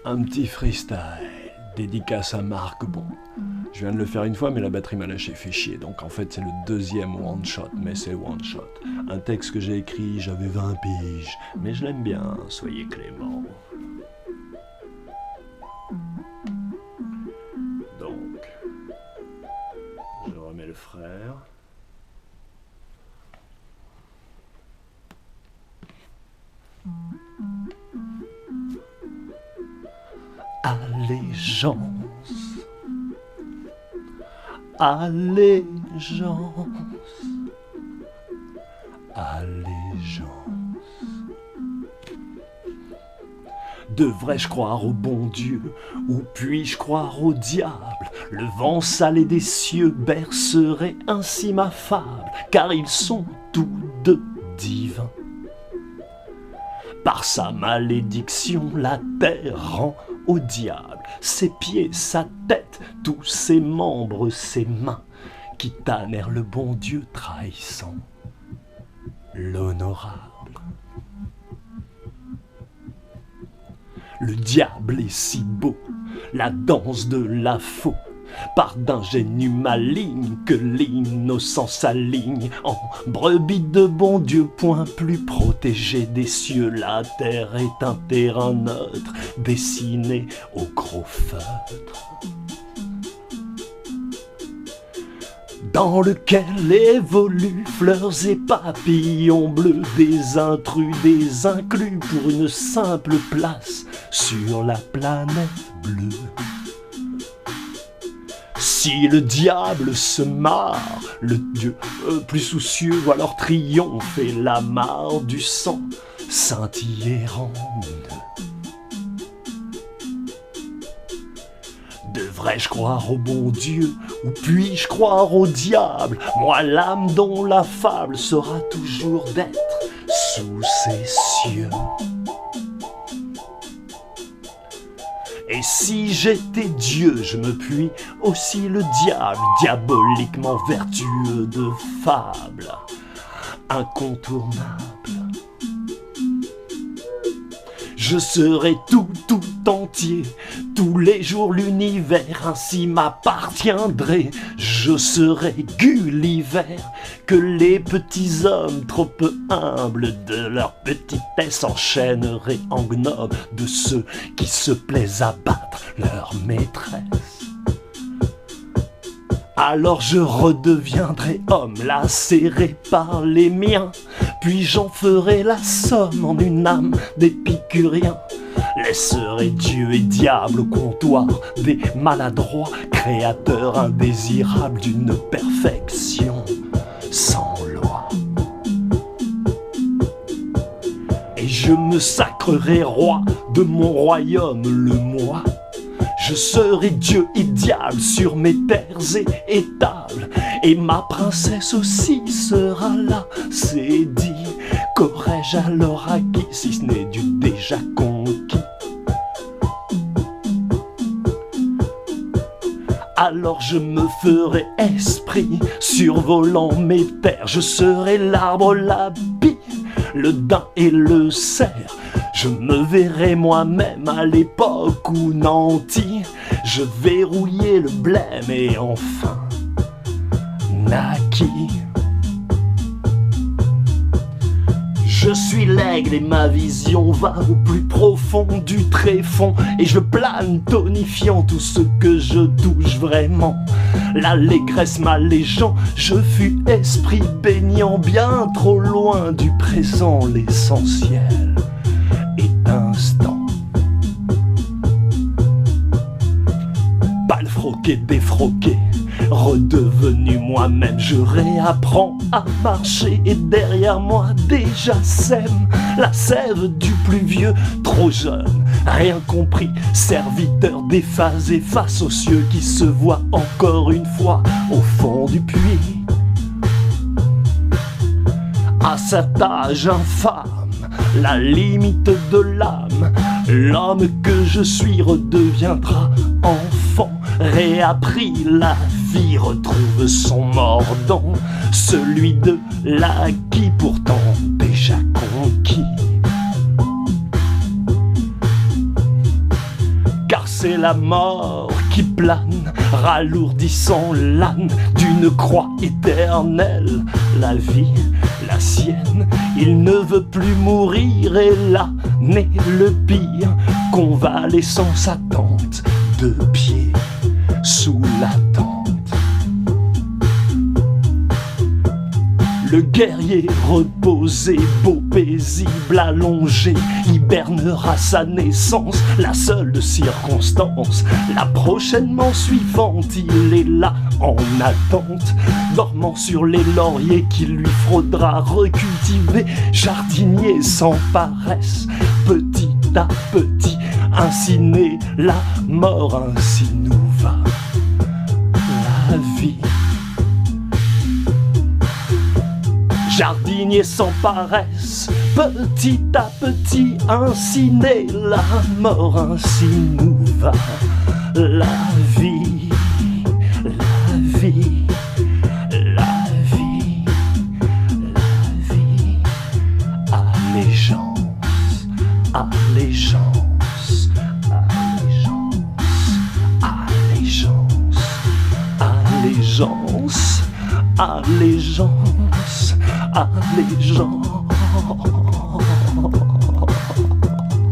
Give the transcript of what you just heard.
Un petit freestyle, dédicace à Marc Bon. Je viens de le faire une fois, mais la batterie m'a lâché, fait chier. Donc en fait, c'est le deuxième one shot, mais c'est one shot. Un texte que j'ai écrit, j'avais 20 piges, mais je l'aime bien, soyez clément. Donc, je remets le frère. Allégeance, allégeance, allégeance. Devrais-je croire au bon Dieu ou puis-je croire au diable? Le vent salé des cieux bercerait ainsi ma fable, car ils sont tous deux divins. Par sa malédiction, la terre rend au diable ses pieds, sa tête, tous ses membres, ses mains, qui tannèrent le bon Dieu trahissant l'honorable. Le diable est si beau, la danse de la faux, par d'ingénues malignes que l'innocence s'aligne en brebis de bon Dieu, point plus protégé des cieux. La terre est un terrain neutre, dessiné au gros feutre, dans lequel évoluent fleurs et papillons bleus, des intrus, des inclus, pour une simple place sur la planète bleue. Si le diable se marre, le Dieu plus soucieux voit leur triomphe et la mare du sang scintiller en nous. Devrais-je croire au bon Dieu ou puis-je croire au diable? Moi, l'âme dont la fable sera toujours d'être sous ces cieux. Et si j'étais Dieu, je me puis aussi le diable, diaboliquement vertueux de fable, incontournable. Je serai tout entier, tous les jours l'univers ainsi m'appartiendrait. Je serai Gulliver, que les petits hommes trop peu humbles de leur petitesse enchaîneraient en gnome de ceux qui se plaisent à battre leur maîtresse. Alors je redeviendrai homme, lacéré par les miens, puis j'en ferai la somme en une âme d'épicurien. Laisserai Dieu et diable au comptoir des maladroits, créateurs indésirables d'une perfection sans loi. Et je me sacrerai roi de mon royaume, le moi. Je serai Dieu et diable sur mes terres et étables, et ma princesse aussi sera là, c'est dit. Qu'aurais-je alors acquis si ce n'est du déjà conquis? Alors je me ferai esprit, survolant mes terres. Je serai l'arbre, la bille, le daim et le cerf. Je me verrai moi-même à l'époque où Nanty je verrouillai le blême et enfin naquis. Je suis l'aigle et ma vision va au plus profond du tréfonds, et je plane tonifiant tout ce que je touche vraiment. L'allégresse m'allégeant, je fus esprit baignant bien trop loin du présent, l'essentiel est instant. Palfroqué, défroqué, redevenu moi-même, je réapprends à marcher et derrière moi déjà sème la sève du plus vieux, trop jeune, rien compris, serviteur des phases et face aux cieux qui se voient encore une fois au fond du puits. À cet âge infâme, la limite de l'âme, l'homme que je suis redeviendra enfant, réappris la vie, retrouve son mordant, celui de l'acquis pourtant déjà conquis. c'est la mort qui plane, ralourdissant l'âne d'une croix éternelle. La vie, la sienne, il ne veut plus mourir, et là naît le pire, convalescence attente, de pieds sous la tente. Le guerrier reposé, beau, paisible, allongé, hibernera sa naissance, la seule circonstance. La prochainement suivante, il est là en attente, dormant sur les lauriers qu'il lui faudra recultiver. Jardinier sans paresse, petit à petit, ainsi naît la mort, ainsi nous va la vie. Jardinier sans paresse, petit à petit, ainsi naît la mort, ainsi nous va la vie, la vie, la vie, la vie. Allégeance, allégeance, allégeance, allégeance, allégeance, allégeance, allégeance.